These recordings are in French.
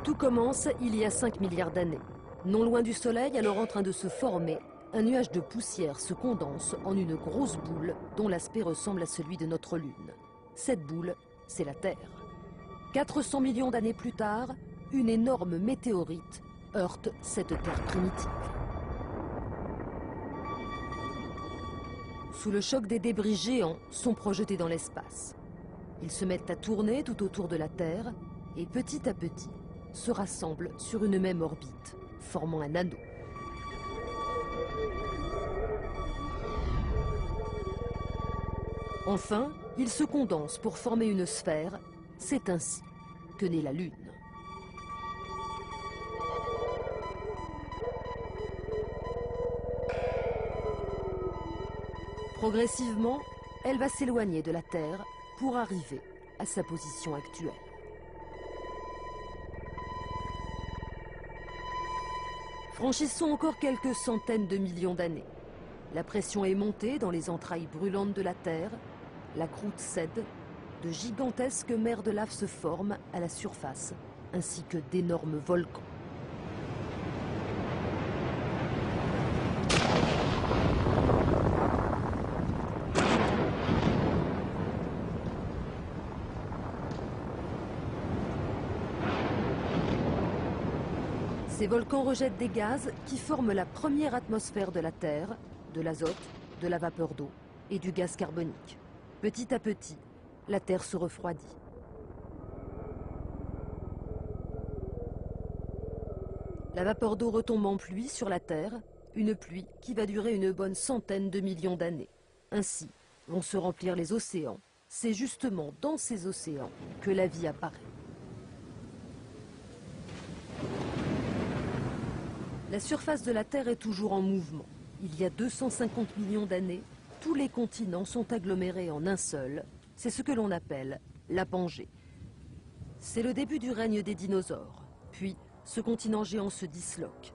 Tout commence il y a 5 milliards d'années. Non loin du Soleil, alors en train de se former, un nuage de poussière se condense en une grosse boule dont l'aspect ressemble à celui de notre Lune. Cette boule, c'est la Terre. 400 millions d'années plus tard, une énorme météorite heurte cette Terre primitive. Sous le choc, des débris géants sont projetés dans l'espace. Ils se mettent à tourner tout autour de la Terre et petit à petit se rassemblent sur une même orbite, formant un anneau. Enfin, ils se condensent pour former une sphère. C'est ainsi que naît la Lune. Progressivement, elle va s'éloigner de la Terre pour arriver à sa position actuelle. Franchissons encore quelques centaines de millions d'années. La pression est montée dans les entrailles brûlantes de la Terre, la croûte cède, de gigantesques mers de lave se forment à la surface, ainsi que d'énormes volcans. Ces volcans rejettent des gaz qui forment la première atmosphère de la Terre, de l'azote, de la vapeur d'eau et du gaz carbonique. Petit à petit, la Terre se refroidit. La vapeur d'eau retombe en pluie sur la Terre, une pluie qui va durer une bonne centaine de millions d'années. Ainsi vont se remplir les océans. C'est justement dans ces océans que la vie apparaît. La surface de la Terre est toujours en mouvement. Il y a 250 millions d'années, tous les continents sont agglomérés en un seul. C'est ce que l'on appelle la Pangée. C'est le début du règne des dinosaures. Puis, ce continent géant se disloque.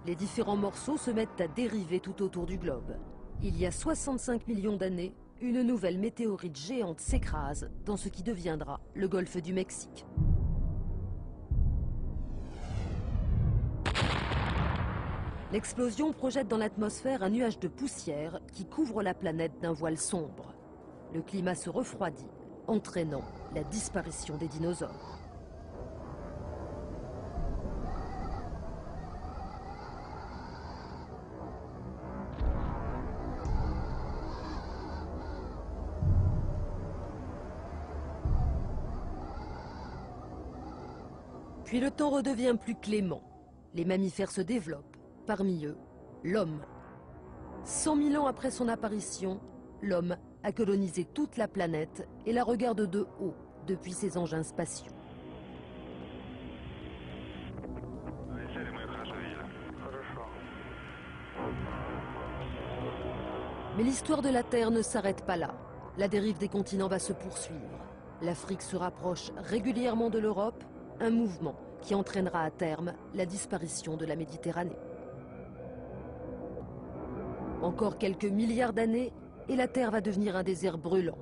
Les différents morceaux se mettent à dériver tout autour du globe. Il y a 65 millions d'années, une nouvelle météorite géante s'écrase dans ce qui deviendra le golfe du Mexique. L'explosion projette dans l'atmosphère un nuage de poussière qui couvre la planète d'un voile sombre. Le climat se refroidit, entraînant la disparition des dinosaures. Puis le temps redevient plus clément. Les mammifères se développent. Parmi eux, l'homme. 100 000 ans après son apparition, l'homme a colonisé toute la planète et la regarde de haut depuis ses engins spatiaux. Mais l'histoire de la Terre ne s'arrête pas là. La dérive des continents va se poursuivre. L'Afrique se rapproche régulièrement de l'Europe, un mouvement qui entraînera à terme la disparition de la Méditerranée. Encore quelques milliards d'années et la Terre va devenir un désert brûlant,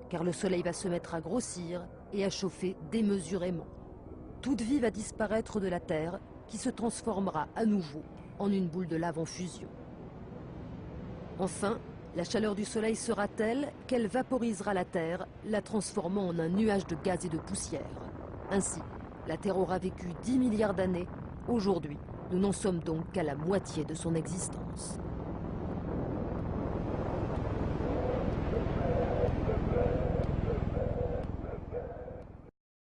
car le Soleil va se mettre à grossir et à chauffer démesurément. Toute vie va disparaître de la Terre, qui se transformera à nouveau en une boule de lave en fusion. Enfin, la chaleur du Soleil sera telle qu'elle vaporisera la Terre, la transformant en un nuage de gaz et de poussière. Ainsi, la Terre aura vécu 10 milliards d'années. Aujourd'hui, nous n'en sommes donc qu'à la moitié de son existence.